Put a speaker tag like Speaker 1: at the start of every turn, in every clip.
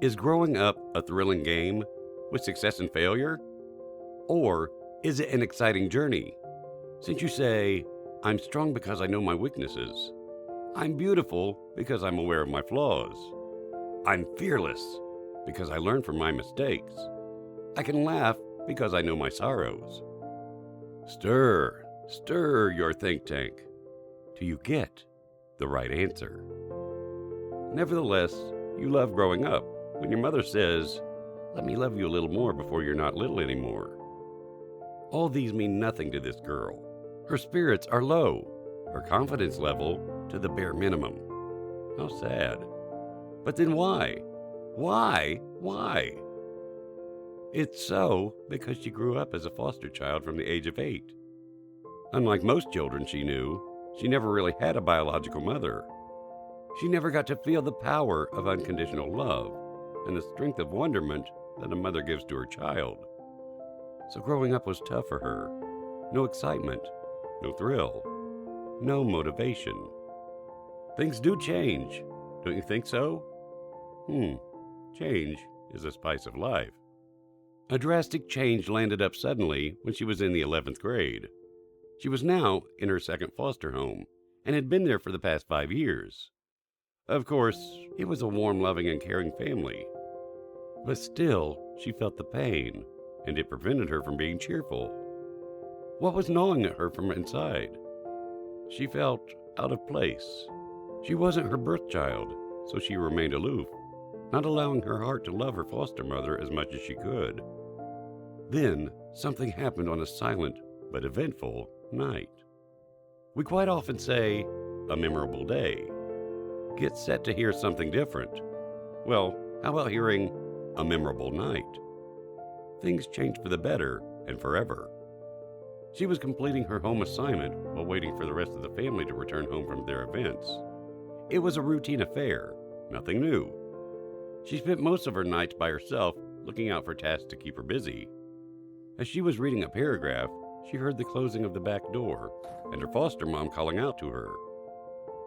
Speaker 1: Is growing up a thrilling game with success and failure? Or is it an exciting journey? Since you say, I'm strong because I know my weaknesses, I'm beautiful because I'm aware of my flaws, I'm fearless because I learn from my mistakes, I can laugh because I know my sorrows. Stir your think tank till you get the right answer. Nevertheless, you love growing up when your mother says, let me love you a little more before you're not little anymore. All these mean nothing to this girl. Her spirits are low, her confidence level to the bare minimum. How sad. But then why? Why? It's so because she grew up as a foster child from the age of 8. Unlike most children she knew, she never really had a biological mother. She never got to feel the power of unconditional love and the strength of wonderment that a mother gives to her child. So growing up was tough for her. No excitement, no thrill, no motivation. Things do change, don't you think so? Change is a spice of life. A drastic change landed up suddenly when she was in the 11th grade. She was now in her second foster home and had been there for the past 5 years. Of course, it was a warm, loving, and caring family. But still, she felt the pain, and it prevented her from being cheerful. What was gnawing at her from inside? She felt out of place. She wasn't her birth child, so she remained aloof, not allowing her heart to love her foster mother as much as she could. Then, something happened on a silent but eventful night. We quite often say, a memorable day. Get set to hear something different. Well, how about hearing a memorable night? Things changed for the better and forever. She was completing her home assignment while waiting for the rest of the family to return home from their events. It was a routine affair, nothing new. She spent most of her nights by herself, looking out for tasks to keep her busy. As she was reading a paragraph, she heard the closing of the back door and her foster mom calling out to her.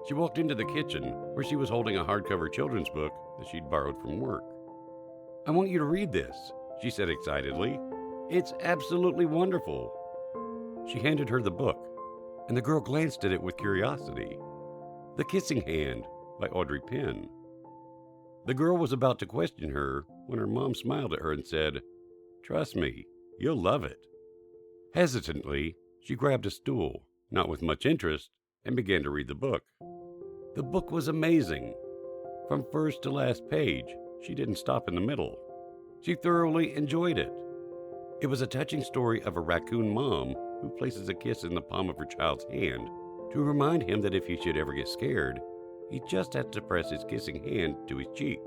Speaker 1: She walked into the kitchen, where she was holding a hardcover children's book that she'd borrowed from work. I want you to read this, she said excitedly. It's absolutely wonderful. She handed her the book, and the girl glanced at it with curiosity. The Kissing Hand by Audrey Penn. The girl was about to question her when her mom smiled at her and said, Trust me, you'll love it. Hesitantly, she grabbed a stool, not with much interest, and began to read the book. The book was amazing. From first to last page, she didn't stop in the middle. She thoroughly enjoyed it. It was a touching story of a raccoon mom who places a kiss in the palm of her child's hand to remind him that if he should ever get scared, he just has to press his kissing hand to his cheek.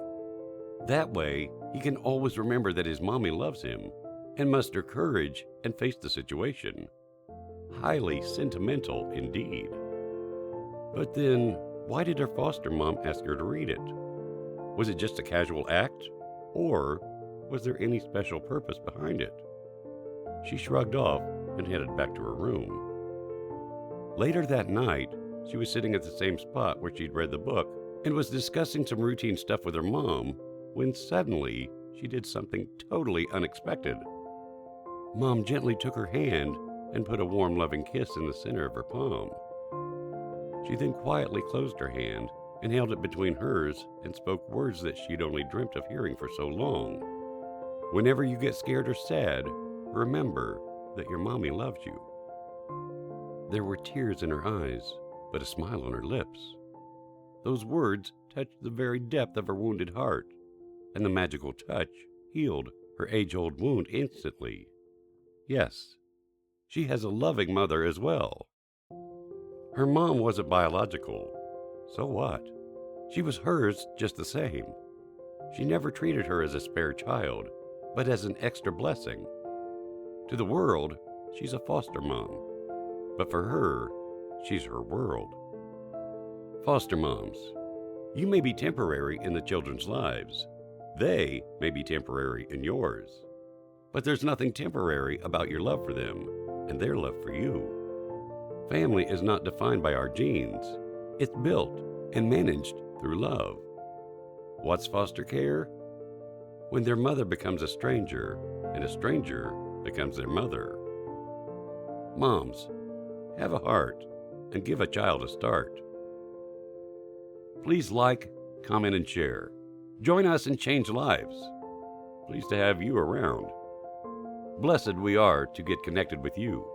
Speaker 1: That way, he can always remember that his mommy loves him and muster courage and face the situation. Highly sentimental indeed. But then, why did her foster mom ask her to read it? Was it just a casual act, or was there any special purpose behind it? She shrugged off and headed back to her room. Later that night, she was sitting at the same spot where she'd read the book and was discussing some routine stuff with her mom when suddenly she did something totally unexpected. Mom gently took her hand and put a warm, loving kiss in the center of her palm. She then quietly closed her hand and held it between hers and spoke words that she'd only dreamt of hearing for so long. Whenever you get scared or sad, remember that your mommy loves you. There were tears in her eyes, but a smile on her lips. Those words touched the very depth of her wounded heart, and the magical touch healed her age-old wound instantly. Yes, she has a loving mother as well. Her mom wasn't biological. So what? She was hers just the same. She never treated her as a spare child, but as an extra blessing. To the world, she's a foster mom. But for her, she's her world. Foster moms, you may be temporary in the children's lives. They may be temporary in yours. But there's nothing temporary about your love for them and their love for you. Family is not defined by our genes. It's built and managed through love. What's foster care? when their mother becomes a stranger and a stranger becomes their mother. Moms, have a heart and give a child a start. Please like, comment, and share. Join us and change lives. Pleased to have you around. Blessed we are to get connected with you.